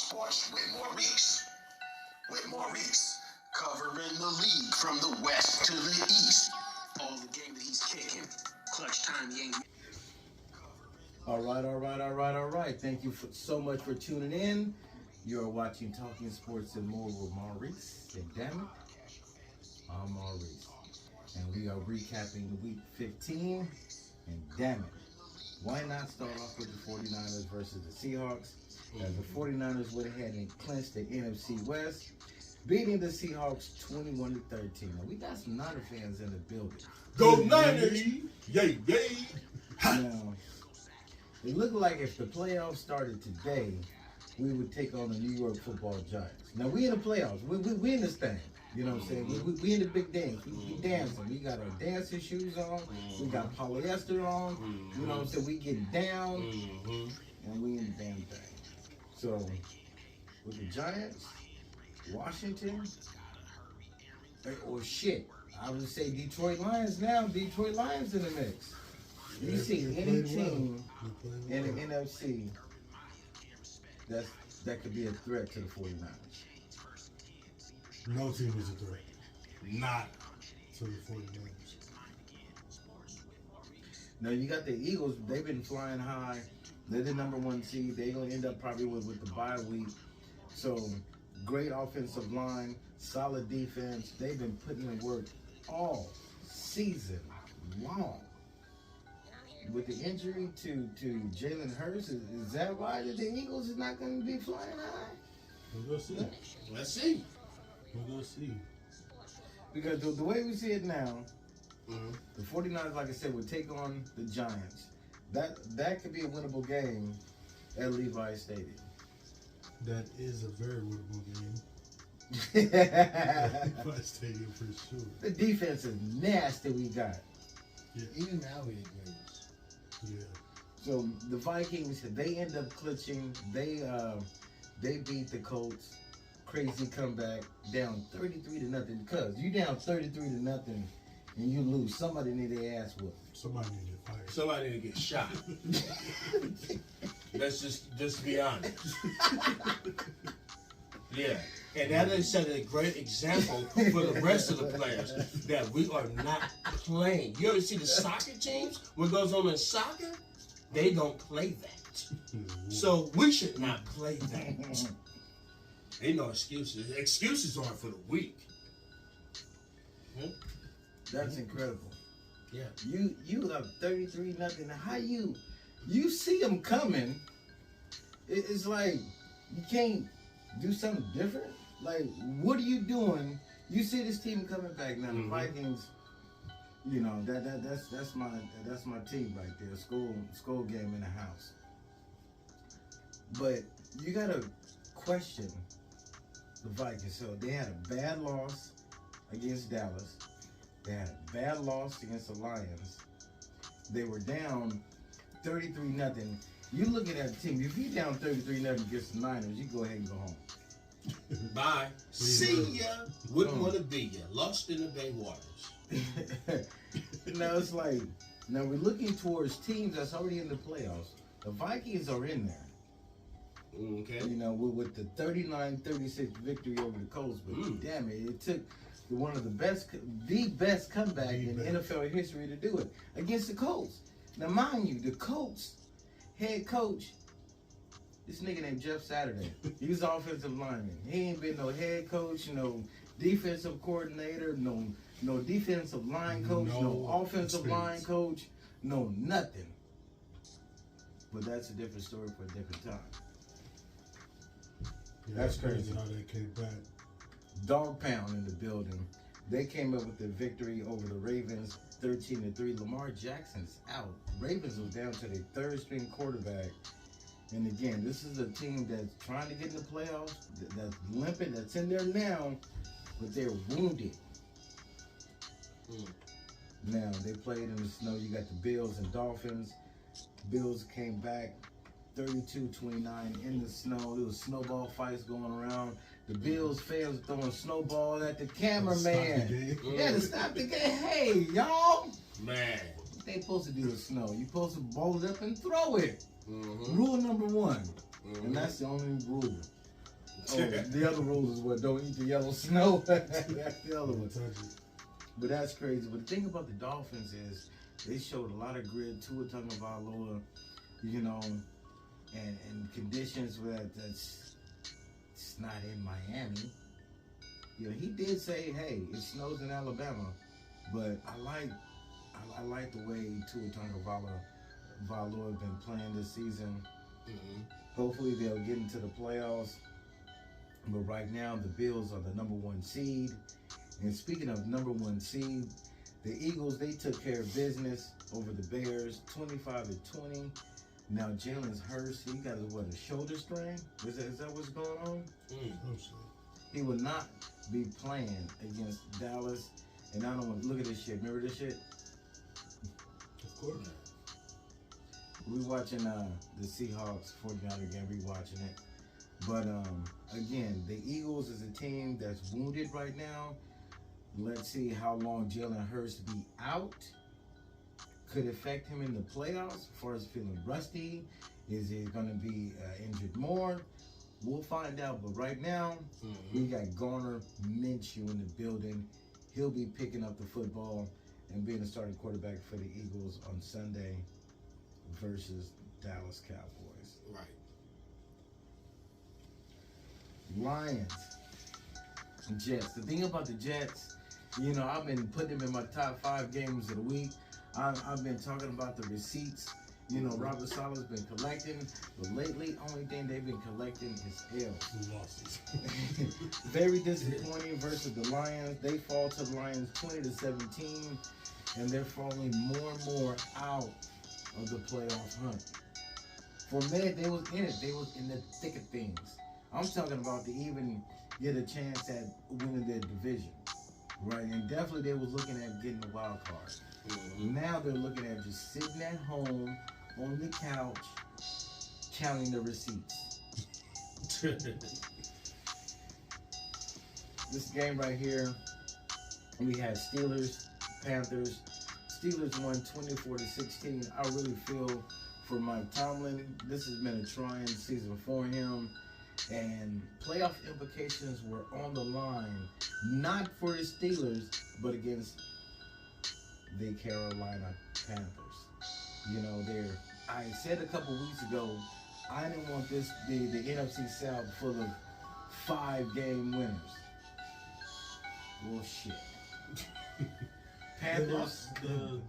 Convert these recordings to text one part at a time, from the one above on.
Sports with Maurice. With Maurice, covering the league from the west to the east. All the game that he's kicking. Clutch time, he ain't. All right. Thank you so much for tuning in. You're watching Talking Sports and More with Maurice. And damn it, I'm Maurice. And we are recapping the week 15. And damn it, why not start off with the 49ers versus the Seahawks? As the 49ers went ahead and clinched the NFC West, beating the Seahawks 21-13. Now, we got some Niner fans in the building. Go Niners! Yay, yay! Now, it looked like if the playoffs started today, we would take on the New York Football Giants. Now, we in the playoffs. We in this thing. You know what I'm saying? We in the big dance. We dancing. We got our dancing shoes on. We got polyester on. You know what I'm saying? We getting down. And we in the damn thing. So, with the Giants, Washington, or shit, I would say Detroit Lions now. Detroit Lions in the mix. You see any team in the NFC that could be a threat to the 49ers? No team is a threat. Not to the 49ers. Now you got the Eagles. They've been flying high. They're the number one seed. They're going to end up probably with the bye week. So, great offensive line, solid defense. They've been putting in work all season long. With the injury to Jalen Hurts, is that why the Eagles is not going to be flying high? We'll go see. Let's see. We'll go see. Because the way we see it now, the 49ers, like I said, would take on the Giants. That could be a winnable game at Levi Stadium. That is a very winnable game. Levi Stadium for sure. The defense is nasty we got. Yeah. Even now we agree. Yeah. So the Vikings, they end up clutching. They beat the Colts. Crazy comeback, down 33-0. Because you down 33-0 and you lose, somebody need their ass whooped. Somebody need to get fired. Somebody need to get shot. Let's just be honest. Yeah. And that is set a great example for the rest of the players that we are not playing. You ever see the soccer teams? What goes on in soccer? They don't play that. So we should not play that. Ain't no excuses. Excuses aren't for the weak. That's incredible. Yeah. You up 33-0. How you see them coming? It's like you can't do something different. Like, what are you doing? You see this team coming back now. The Vikings, you know that's my team right there. School game in the house. But you gotta question the Vikings. So they had a bad loss against Dallas. They had a bad loss against the Lions. They were down 33-0. You look at that team. If you're down 33-0 against the Niners, you go ahead and go home. Bye. See ya. Wouldn't want to be ya. Lost in the Bay Waters. Now it's like, now we're looking towards teams that's already in the playoffs. The Vikings are in there. Okay. You know, with the 39-36 victory over the Colts. But damn it took one of the best comeback in NFL history to do it against the Colts. Now, mind you, the Colts head coach, this nigga named Jeff Saturday. He was offensive lineman. He ain't been no head coach, no defensive coordinator, no defensive line coach, no offensive line coach, no nothing. But that's a different story for a different time. Yeah, That's crazy. How they came back. Dog pound in the building. They came up with the victory over the Ravens, 13-3. Lamar Jackson's out. Ravens was down to their third string quarterback. And again, this is a team that's trying to get in the playoffs, that's limping, that's in there now, but they're wounded. Now, they played in the snow. You got the Bills and Dolphins. Bills came back 32-29 in the snow. There was snowball fights going around. The Bills fans were throwing snowball at the cameraman. Yeah, to stop the game. Hey, y'all. Man. What they supposed to do with snow? You supposed to bowl it up and throw it. Rule number one. And that's the only rule. Oh, the other rule is what? Don't eat the yellow snow. That's the other one. Touch it. But that's crazy. But the thing about the Dolphins is they showed a lot of grit. Tua Tagovailoa, you know, and conditions where that's it's not in Miami. You know, he did say, "Hey, it snows in Alabama," but I like the way Tua Tagovailoa has been playing this season. Mm-hmm. Hopefully, they'll get into the playoffs. But right now, the Bills are the number 1 seed. And speaking of number 1 seed, the Eagles, they took care of business over the Bears, 25-20. Now Jalen Hurts, he got a shoulder strain? Is that what's going on? Oh shit. He will not be playing against Dallas. And I don't want to look at this shit. Remember this shit? Of course. We watching the Seahawks 49er game, rewatching it. But again, the Eagles is a team that's wounded right now. Let's see how long Jalen Hurts be out. Could affect him in the playoffs as far as feeling rusty. Is he going to be injured more? We'll find out. But right now, we got Garner Minshew in the building. He'll be picking up the football and being the starting quarterback for the Eagles on Sunday versus Dallas Cowboys. Right. Lions, Jets. The thing about the Jets, you know, I've been putting them in my top 5 games of the week. I've been talking about the receipts. You know, Robert Saleh's been collecting, but lately, only thing they've been collecting is L's. Losses. Very disappointing versus the Lions. They fall to the Lions 20-17, and they're falling more and more out of the playoff hunt. For a minute, they was in it. They was in the thick of things. I'm talking about to even get a chance at winning their division, right? And definitely they was looking at getting the wild card. Mm-hmm. Now they're looking at just sitting at home on the couch, counting the receipts. This game right here, we had Steelers, Panthers. Steelers won 24-16. I really feel for Mike Tomlin. This has been a trying season for him. And playoff implications were on the line, not for the Steelers, but against the Carolina Panthers. You know, I said a couple weeks ago, I didn't want this the NFC South full of 5-game winners. Well, shit. Panthers, The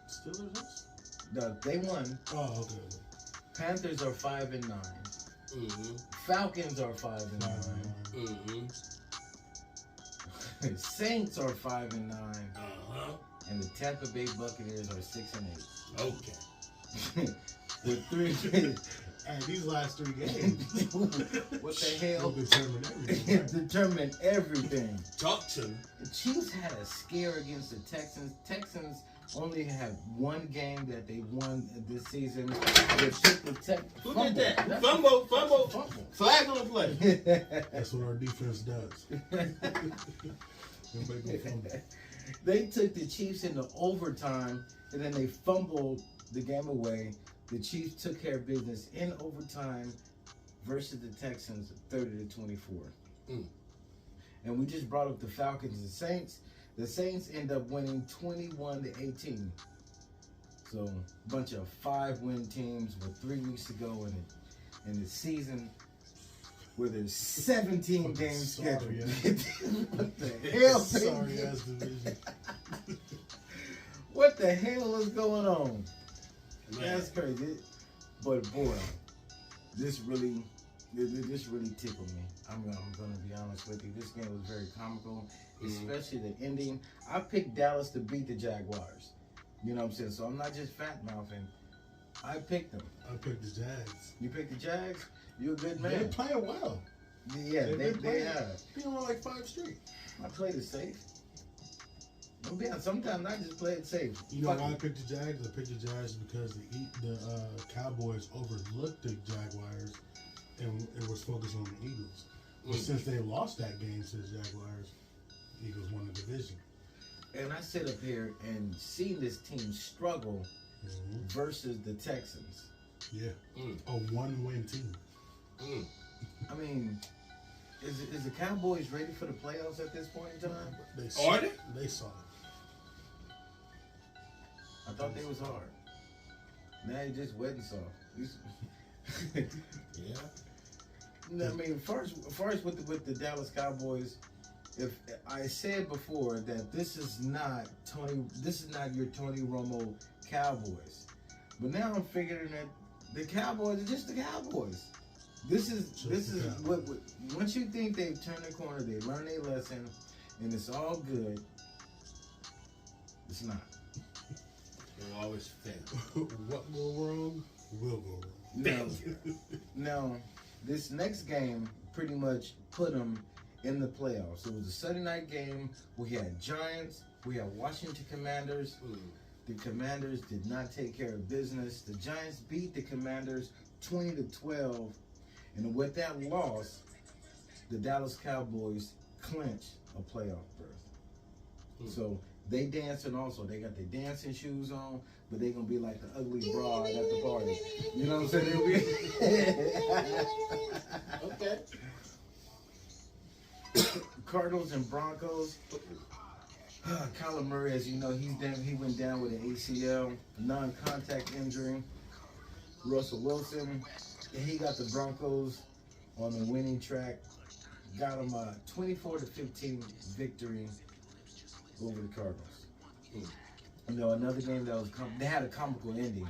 Steelers? they won. Oh, okay. Panthers are 5-9. Mm-hmm. Falcons are 5-9. Mm-hmm. Saints are 5-9. Uh-huh. And the Tampa Bay Buccaneers are 6-8. Okay. With 3 And these last 3 games. what the hell? Will determine everything. It determined everything. Talk to me. The Chiefs had a scare against the Texans. Texans only have 1 game that they won this season. They took the Who did that? Fumble. Flag on the play. That's what our defense does. They make them fumble. They took the Chiefs into overtime, and then they fumbled the game away. The Chiefs took care of business in overtime versus the Texans, 30-24. And we just brought up the Falcons and Saints. The Saints end up winning 21-18. So, a bunch of 5-win teams with 3 weeks to go in the season, where there's 17 games scheduled. What the hell? Sorry ass division. What the hell is going on? Man. That's crazy. But boy, this really tickled me. I'm gonna be honest with you. This game was very comical, especially the ending. I picked Dallas to beat the Jaguars. You know what I'm saying? So I'm not just fat mouthing. I picked them. I picked the Jags. You picked the Jags? You're a good They're man. playing well. Yeah, they have. They won like 5 straight. I played it safe. I'm being sometimes I just play it safe. You know Fuck why I it. picked the Jags? I picked the Jags because the Cowboys overlooked the Jaguars and it was focused on the Eagles. But since they lost that game to the Jaguars, Eagles won the division. And I sit up here and see this team struggle versus the Texans. Yeah. A 1-win team. I mean, Is the Cowboys ready for the playoffs at this point in time? They Are they? They saw it. I thought they was hard. Now you just wet and soft. Yeah. No, I mean, first with the Dallas Cowboys, if I said before that this is not your Tony Romo Cowboys, but now I'm figuring that the Cowboys are just the Cowboys. This is what once you think they've turned the corner, they learn their lesson, and it's all good. It's not. They'll always fail. What go wrong will go wrong. No, this next game pretty much put them in the playoffs. It was a Sunday night game. We had Giants. We had Washington Commanders. The Commanders did not take care of business. The Giants beat the Commanders 20-12. And with that loss, the Dallas Cowboys clinched a playoff berth. So they dancing also. They got their dancing shoes on, but they gonna be like the ugly bride at the party. You know what I'm saying? Okay. Cardinals and Broncos. Kyler Murray, as you know, he went down with an ACL, non-contact injury. Russell Wilson, he got the Broncos on the winning track. Got them a 24-15 victory over the Cardinals. You know, another game that was they had a comical ending.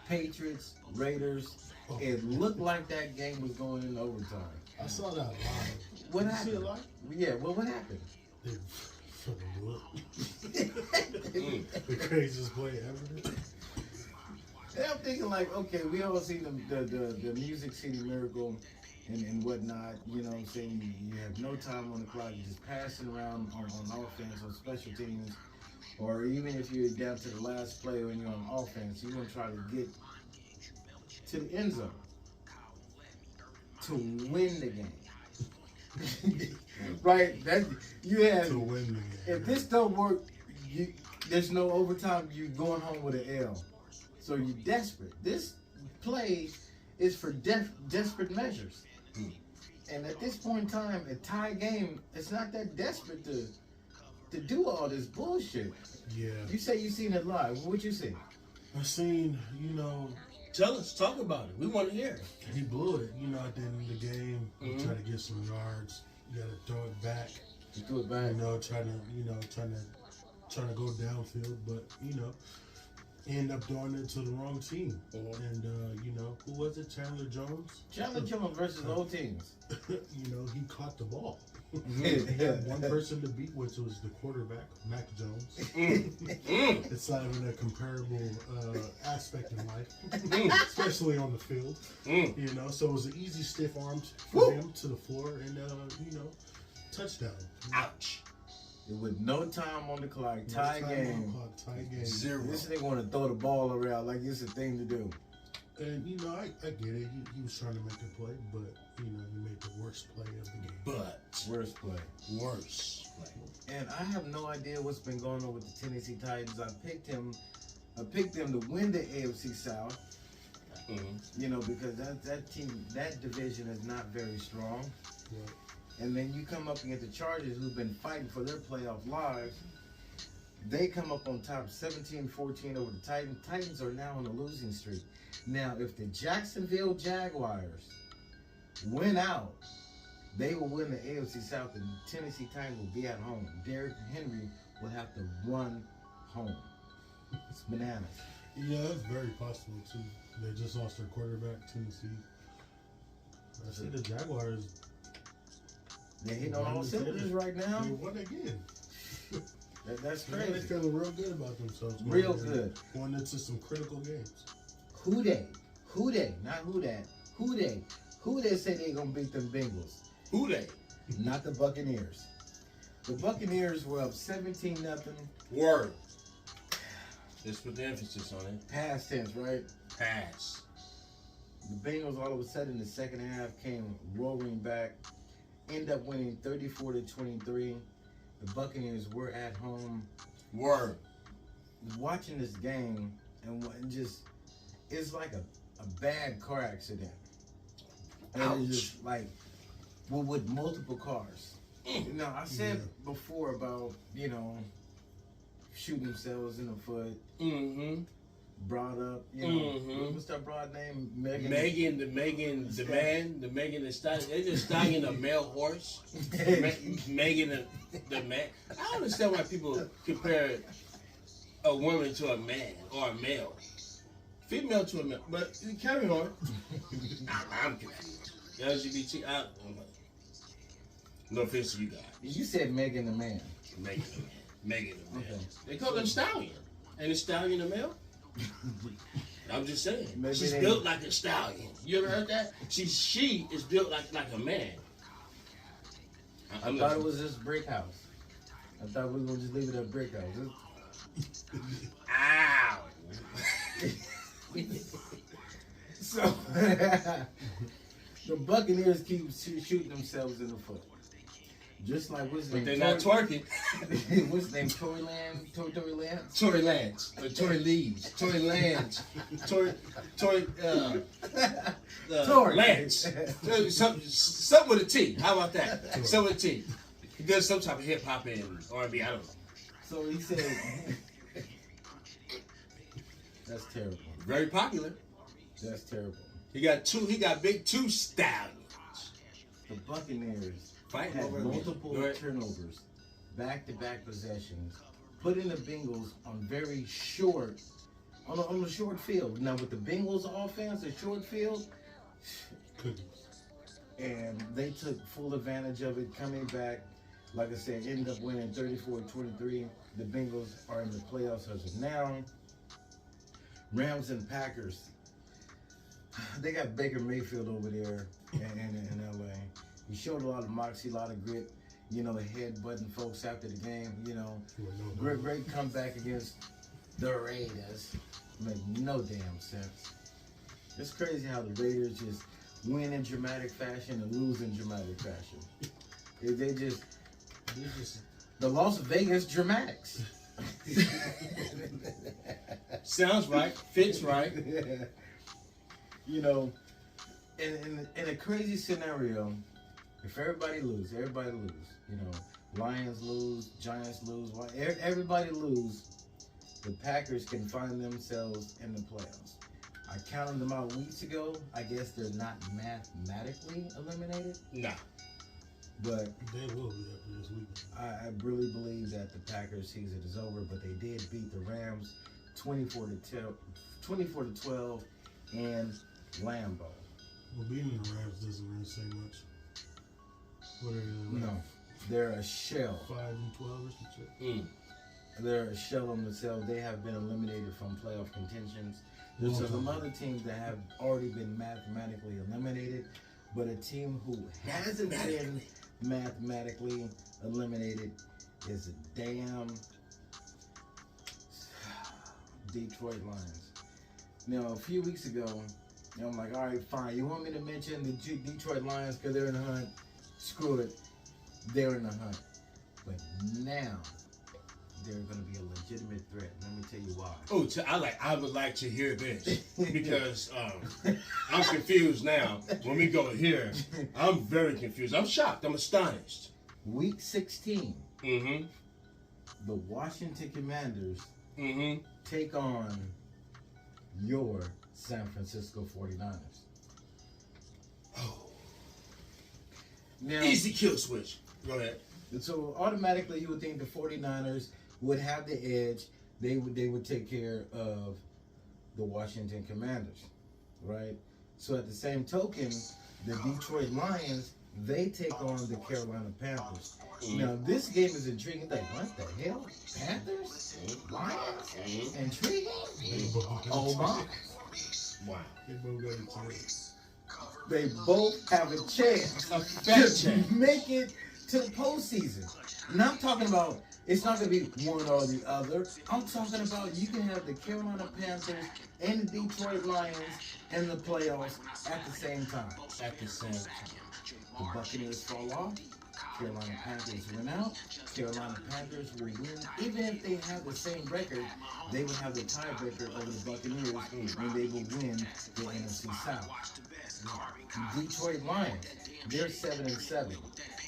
Patriots, Raiders. It looked like that game was going in overtime. I saw that live. What Did happened? You see it live? Yeah, well, what happened? They fucking blew it. The craziest play ever. And I'm thinking like, okay, we all seen the Music City Miracle and whatnot. You know what I'm saying? You have no time on the clock. You're just passing around on offense, on special teams. Or even if you're down to the last play when you're on offense, you're going to try to get to the end zone to win the game. Right? That you have To win the game. if this don't work, there's no overtime. You're going home with an L. So you're desperate. This play is for desperate measures. And at this point in time, a tie game, it's not that desperate to do all this bullshit. Yeah. You say you seen it live. What'd you see? I seen, you know, Tell us, talk about it. We want to hear it. he blew it. You know, at the end of the game, he tried to get some yards. You got to throw it back. You threw it back. You know, trying to go downfield, but you know, end up doing it to the wrong team. And you know, who was it? Chandler Jones. Chandler Jones versus old teams. You know, he caught the ball. Yeah. One person to beat, which was the quarterback, Mac Jones. It's not even a comparable aspect in life, especially on the field. You know, so it was an easy stiff arm for him to the floor, and you know, touchdown. Ouch. With no time on the clock, No tie time on game. the clock, tie game. Zero. This nigga want to throw the ball around like it's a thing to do. And you know, I get it. He was trying to make a play, but you know, he made the worst play of the game. But Worst play. worse. And I have no idea what's been going on with the Tennessee Titans. I picked them to win the AFC South. You know, because that team, that division is not very strong. Right. And then you come up against the Chargers, who've been fighting for their playoff lives. They come up on top 17-14 over the Titans. Titans are now on a losing streak. Now, if the Jacksonville Jaguars win out, they will win the AFC South, and Tennessee Titans will be at home. Derrick Henry will have to run home. It's bananas. Yeah, that's very possible too. They just lost their quarterback, Tennessee. I see the Jaguars. They're hitting on all cylinders right now. They won again. That's They're crazy. feeling real good about themselves. Real good. Going into some critical games. Who they? Not who that. Who they say they gonna beat them Bengals? Who they? Not the Buccaneers. The Buccaneers were up 17-0. Word. Just put the emphasis on it. Past tense, right? Pass. The Bengals all of a sudden in the second half came roaring back. End up winning 34-23. The Buccaneers were at home. Word. Watching this game and just it's like a bad car accident. And Ouch. it's just like well, with multiple cars. Now, I said before about, shooting themselves in the foot, Mm-hmm. brought up, what's that broad name? Megan Thee Stallion. They just stallion a male horse. Megan the man. I don't understand why people compare a woman to a man or a male. Female to a male. But carry on. I'm confused. LGBT. No offense to you guys. You said Megan the man. Megan the man. Megan the man. Okay. They call her a stallion. Ain't a stallion a male? I'm just saying. Maybe She's they- built like a stallion. You ever heard that? She is built like a man. I thought it was this brick house. I thought we were gonna just leave it at brick house. Ow. So the Buccaneers keep shooting themselves in the foot. Just like what's his But name? they're not twerking. What's his name? Tory Lance? Tory Lance? Tory Lanez. Or Tory Leaves. Tory Lanez. Tory Tory. Lance. Something with a T. How about that? Something with a T. He does some type of hip hop and R&B. I don't know. So he said, that's terrible. Very popular. That's terrible. He got big two stallions. The Buccaneers Fighting had over multiple Go ahead. turnovers, back-to-back possessions, putting the Bengals on very short, on a short field. Now with the Bengals offense, a short field, Cookies. and they took full advantage of it, coming back. Like I said, ended up winning 34-23. The Bengals are in the playoffs as of now. Rams and Packers. They got Baker Mayfield over there in LA. He showed a lot of moxie, a lot of grit. Head butting folks after the game. Great comeback against the Raiders. Made no damn sense. It's crazy how the Raiders just win in dramatic fashion and lose in dramatic fashion. They just the Las Vegas Dramatics. Sounds right. Fits right. In a crazy scenario, if everybody lose. Lions lose, Giants lose, everybody lose. The Packers can find themselves in the playoffs. I counted them out weeks ago. I guess they're not mathematically eliminated, Nah. but They will be after this weekend. I really believe that the Packers season is over. But they did beat the Rams 24-12 in Lambeau. Well, beating the Rams doesn't really say much. What are they? No, they're a shell. 5-12 or some shit. They're a shell on themselves. They have been eliminated from playoff contentions. There's some other teams that have already been mathematically eliminated, but a team who hasn't been mathematically eliminated is a damn Detroit Lions. Now, a few weeks ago, I'm like, all right, fine. You want me to mention the Detroit Lions because they're in the hunt? Screw it. They're in the hunt. But now, they're going to be a legitimate threat. Let me tell you why. Oh, I would like to hear this because I'm confused now. When we go here, I'm very confused. I'm shocked. I'm astonished. Week 16, Mm-hmm. the Washington Commanders Mm-hmm. take on your San Francisco 49ers. Now, Easy kill switch. Go ahead. so automatically you would think the 49ers would have the edge. They would take care of the Washington Commanders, right? So at the same token, the Detroit Lions, they take on the Carolina Panthers. Now this game is intriguing. Like, what the hell? Panthers? Lions? Intriguing? Oh my. Wow. They both got a chance. They both have a chance A fat to chance. make it to the postseason. And I'm talking about it's not going to be one or the other. I'm talking about you can have the Carolina Panthers and the Detroit Lions in the playoffs at the same time. At the same time. The Buccaneers fall off. Carolina Panthers win out. Carolina Panthers will win. Even if they have the same record, they will have the tiebreaker over the Buccaneers, and they will win the NFC South. Detroit Lions, they're 7-7.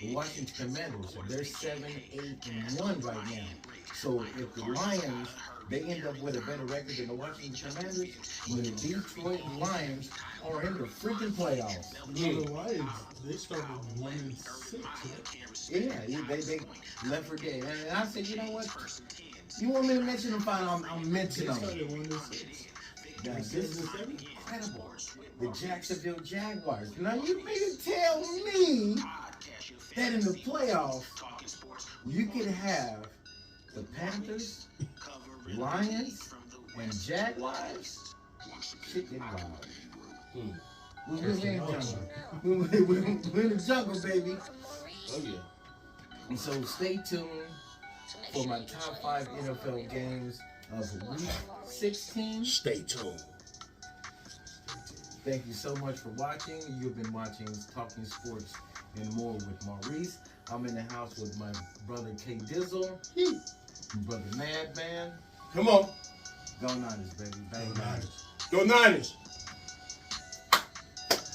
The Washington Commanders, they're 7-8-1 right now. So if the Lions, they end up with a better record than the Washington Commanders, the Detroit Lions are in the freaking playoffs. You know, the Lions, they started 1-6. Right? Yeah, they left for dead. And I said, you know what? You want me to mention them? Fine, I'm They mentioning them. started 1-6. Now, this is incredible. The Jacksonville Jaguars. Now, you mean to tell me that in the playoffs, you could have the Panthers, Lions, and Jaguars? Shit get wild. We're in the jungle. We're in the jungle, baby. Oh yeah. And so stay tuned for my top 5 NFL games of Week 16. Stay tuned. Thank you so much for watching. You've been watching Talking Sports and More with Maurice. I'm in the house with my brother K Dizzle, brother Madman. Come on. Go Niners, baby. Bang Go Niners. Go Niners.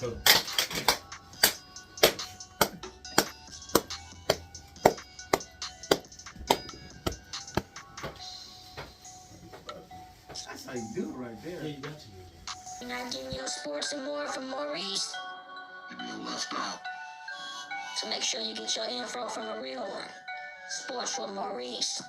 Go. That's how you do it right there. Yeah, you got to. You're not getting your sports and more from Maurice. You being left out. So make sure you get your info from a real one. Sports with Maurice.